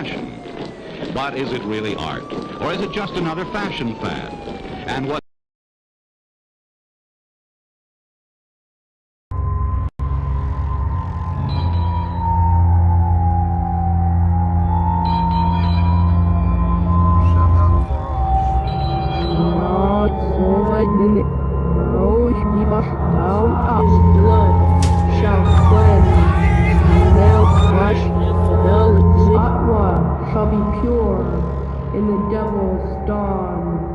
fashion. But is it really art? Or is it just another fashion fad? And what shall be pure in the devil's dawn.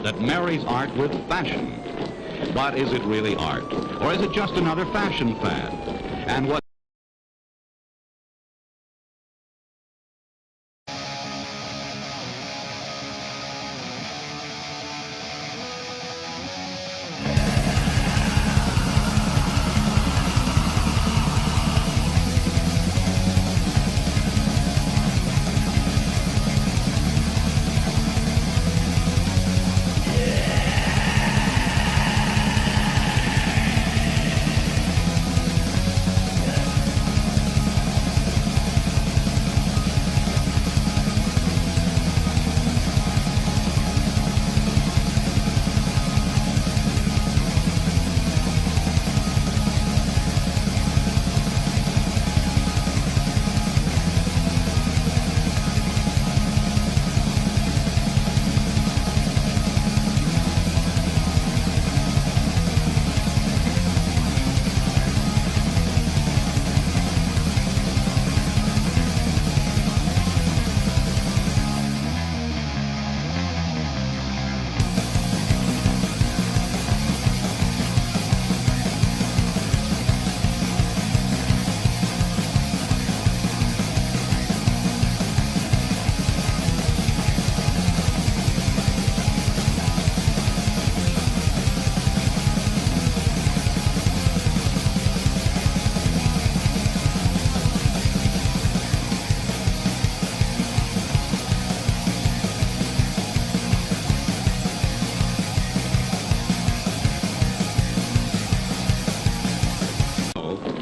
that marries art with fashion. But is it really art? Or is it just another fashion fad? And what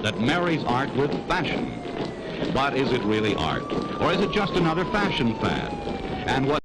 that marries art with fashion. But is it really art? Or is it just another fashion fad? And what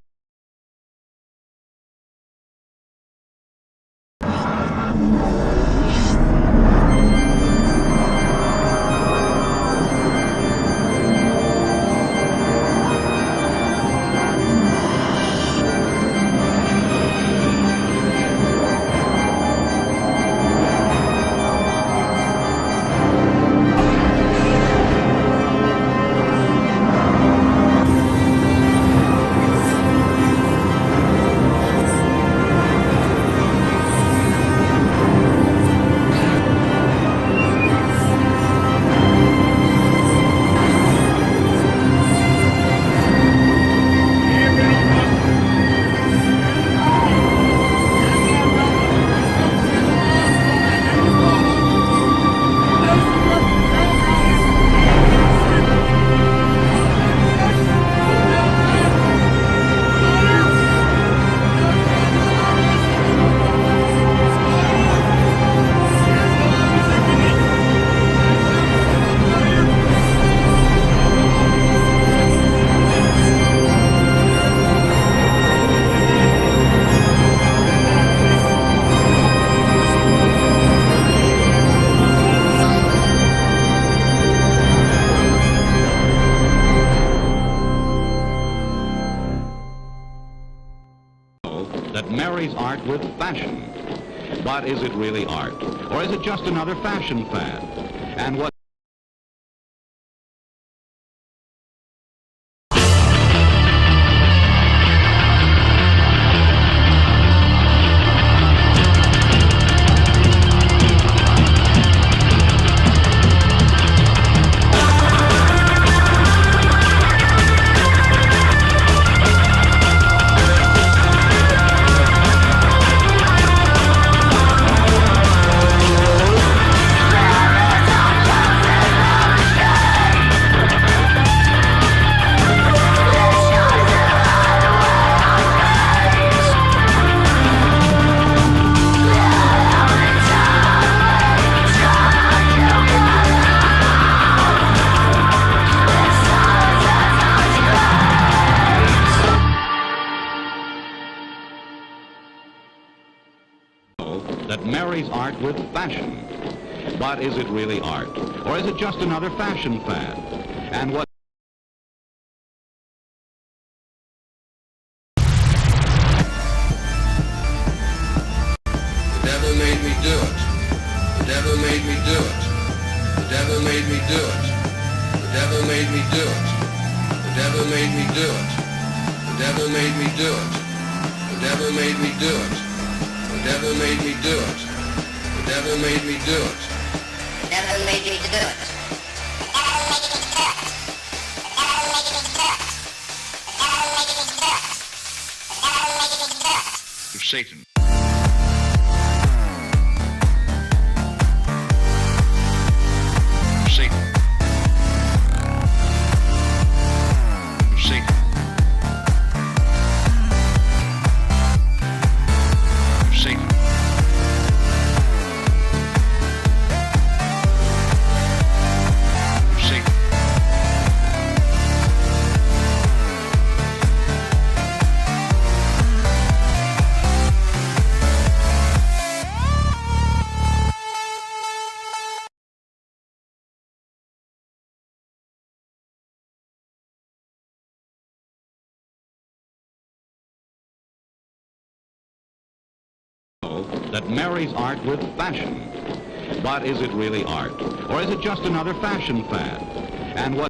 that marries art with fashion. But is it really art? Or is it just another fashion fad? And what that marries art with fashion. But is it really art? Or is it just another fashion fad? And what The devil made me do it. The devil made me do it. The devil made me do it. The devil made me do it. The devil made me do it. The devil made me do it. The devil made me do it. The devil made me do it. The devil made me do it. The devil made me do it. Of Satan. Of Satan. Of Satan. Of Satan. Of Satan. that marries art with fashion? But is it really art? Or is it just another fashion fad? And what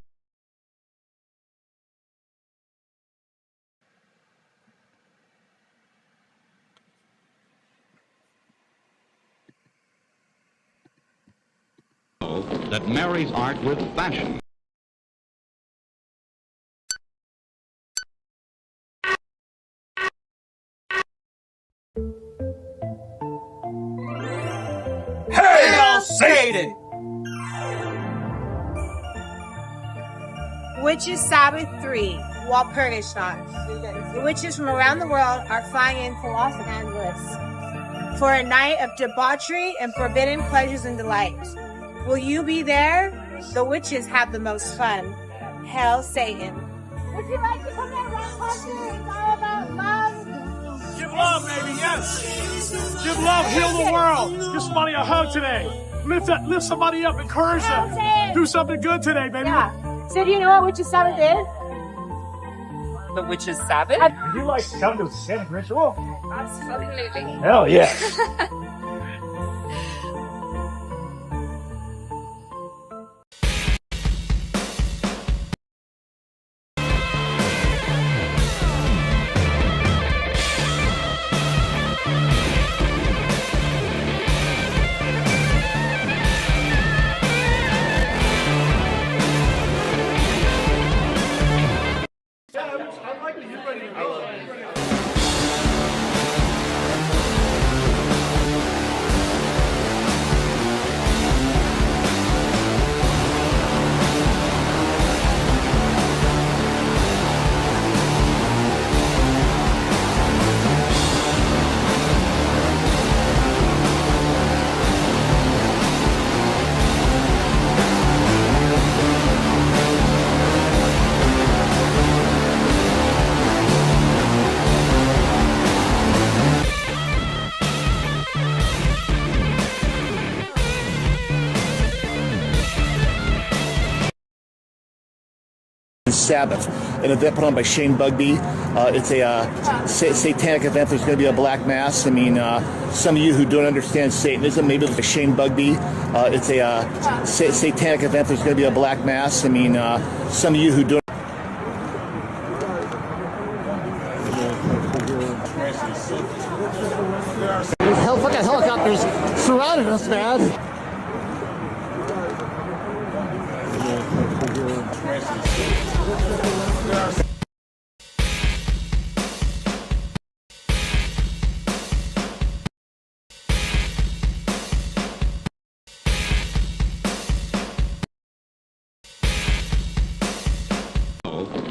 that marries art with fashion? Hail Satan! Witches Sabbath 3, Walpurgisnacht. The witches from around the world are flying into Los Angeles for a night of debauchery and forbidden pleasures and delights. Will you be there? The witches have the most fun. Hail Satan. Would you like to come to rock concert? It's all about love. Give love, baby, yes! Give love, heal the world! Give somebody a hug today! Lift somebody up, encourage them! Do something good today, baby! Yeah. So do you know what Witches Sabbath is? The Witches Sabbath? Would you like to come to a Satan ritual? Absolutely. Hell yeah! Sabbath, an event put on by Shane Bugbee. It's a satanic event. There's going to be a black mass. I mean, some of you who don't understand Satanism, maybe like Shane Bugbee. It's a satanic event. There's going to be a black mass. I mean, some of you who don't. There's fucking helicopters surrounding us, man.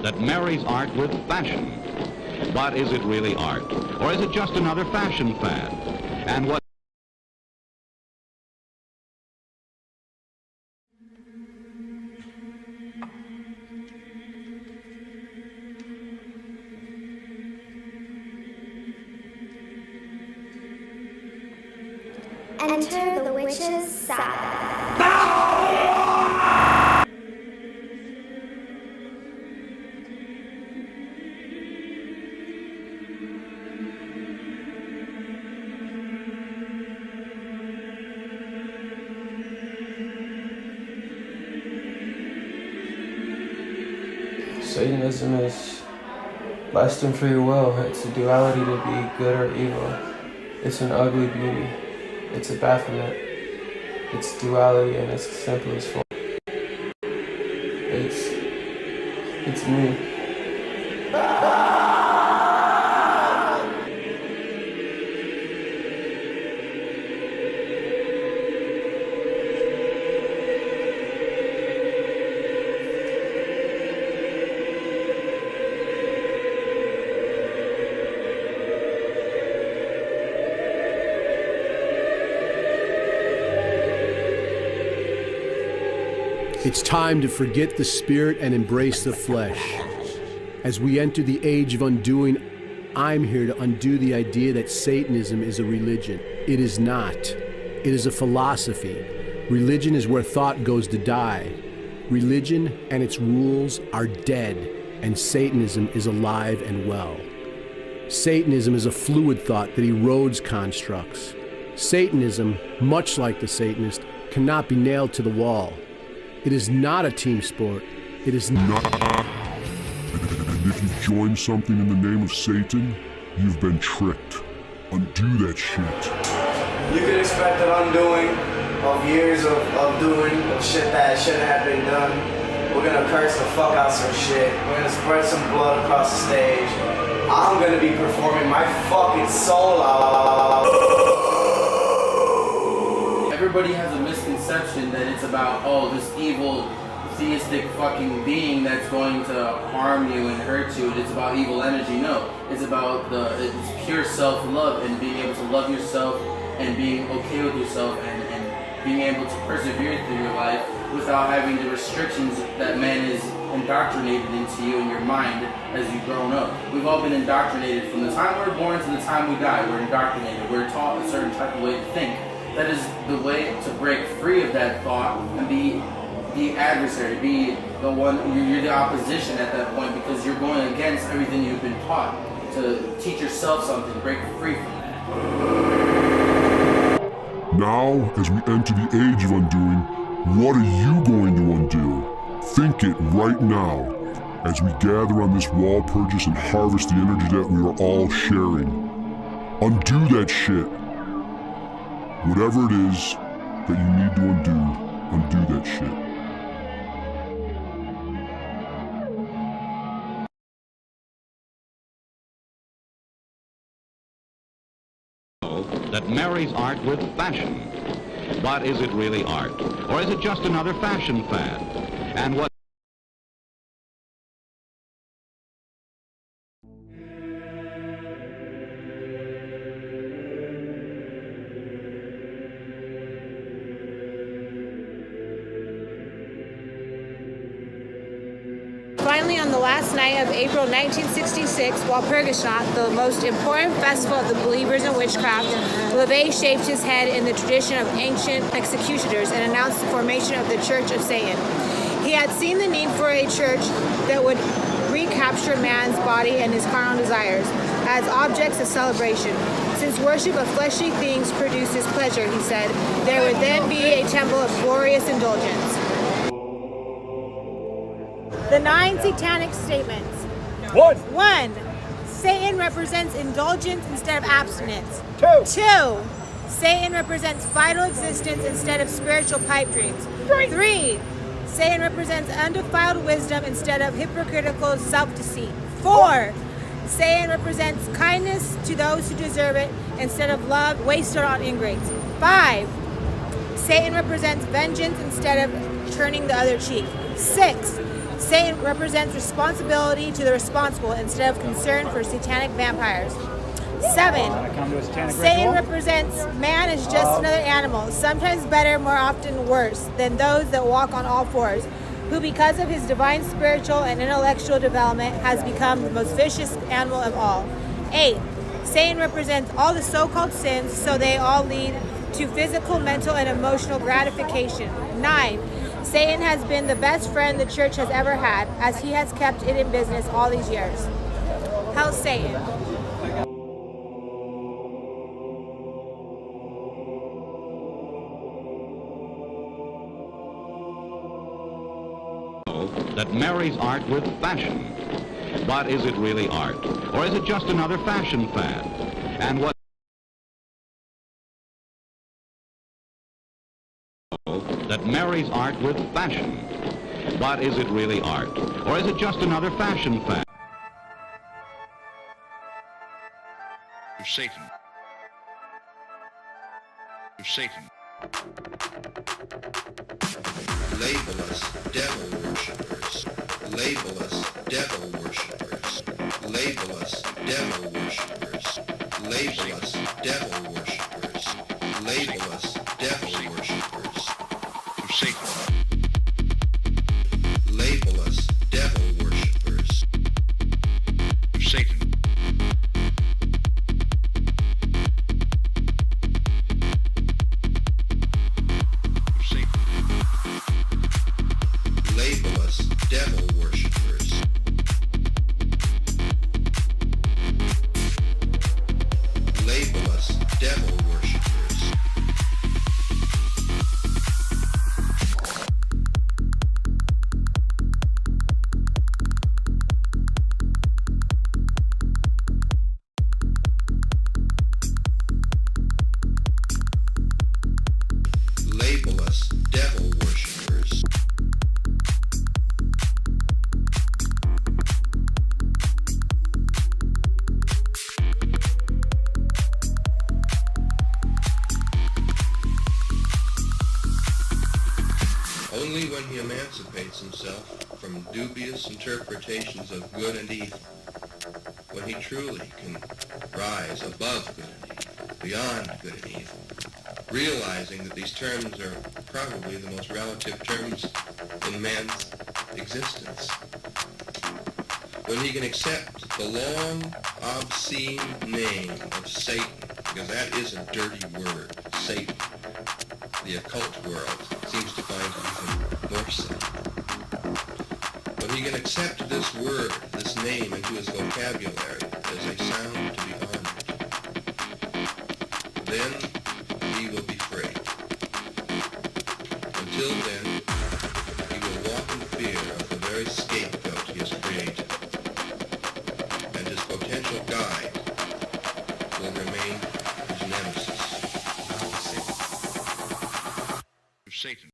that marries art with fashion. But is it really art? Or is it just another fashion fad? And what Enter the witch's Sabbath. Satanism is less than free will. It's a duality to be good or evil. It's an ugly beauty. It's a Baphomet. It's duality in its simplest form. It's me. It's time to forget the spirit and embrace the flesh. As we enter the age of undoing, I'm here to undo the idea that Satanism is a religion. It is not. It is a philosophy. Religion is where thought goes to die. Religion and its rules are dead, and Satanism is alive and well. Satanism is a fluid thought that erodes constructs. Satanism, much like the Satanist, cannot be nailed to the wall. It is not a team sport. It is not. And if you join something in the name of Satan, you've been tricked. Undo that shit. You can expect an undoing of years of doing of shit that shouldn't have been done. We're gonna curse the fuck out some shit. We're gonna spread some blood across the stage. I'm gonna be performing my fucking soul out. Everybody has a misconception that it's about, oh, this evil theistic fucking being that's going to harm you and hurt you, and it's about evil energy. No, it's about it's pure self-love and being able to love yourself and being okay with yourself and being able to persevere through your life without having the restrictions that man is indoctrinated into you in your mind as you've grown up. We've all been indoctrinated from the time we're born to the time we die. We're indoctrinated. We're taught a certain type of way to think. That is the way to break free of that thought and be the adversary, be the one, you're the opposition at that point because you're going against everything you've been taught. To teach yourself something, break free from that. Now, as we enter the age of undoing, what are you going to undo? Think it right now, as we gather on this wall purchase and harvest the energy that we are all sharing. Undo that shit. Whatever it is that you need to undo that shit. That marries art with fashion. But is it really art? Or is it just another fashion fad? And what Finally, on the last night of April 1966, while Purgashot, the most important festival of the believers in witchcraft, LaVey shaved his head in the tradition of ancient executioners and announced the formation of the Church of Satan. He had seen the need for a church that would recapture man's body and his carnal desires as objects of celebration. Since worship of fleshly things produces pleasure, he said, there would then be a temple of glorious indulgence. The 9 satanic statements. 1. Satan represents indulgence instead of abstinence. 2. Satan represents vital existence instead of spiritual pipe dreams. 3. Satan represents undefiled wisdom instead of hypocritical self-deceit. 4. Satan represents kindness to those who deserve it instead of love wasted on ingrates. 5. Satan represents vengeance instead of turning the other cheek. 6. Satan represents responsibility to the responsible instead of concern for satanic vampires. 7. Satan represents man as just another animal, sometimes better, more often worse, than those that walk on all fours, who because of his divine spiritual and intellectual development has become the most vicious animal of all. 8. Satan represents all the so-called sins, so they all lead to physical, mental, and emotional gratification. 9. Satan has been the best friend the church has ever had, as he has kept it in business all these years. Hell's Satan. That marries art with fashion. But is it really art? Or is it just another fashion fad? And what that marries art with fashion. But is it really art? Or is it just another fashion fad? Satan. Satan. Label us devil worshippers. Label us devil worshippers. Label us devil worshippers. Label us devil worshippers. Label us devil worshippers. Satan. Label us devil worshippers. Satan. Label us devil worshippers. Label us devil worshippers. Label us devil worshippers. Only when he emancipates himself from dubious interpretations of good and evil, when he truly can rise above good and evil, beyond good and evil, realizing that these terms are probably the most relative terms in man's existence. When he can accept the long, obscene name of Satan, because that is a dirty word, Satan. The occult world seems to find it even more so. When he can accept this word, this name, into his vocabulary as a sound to be honored, then he will be free. Until then,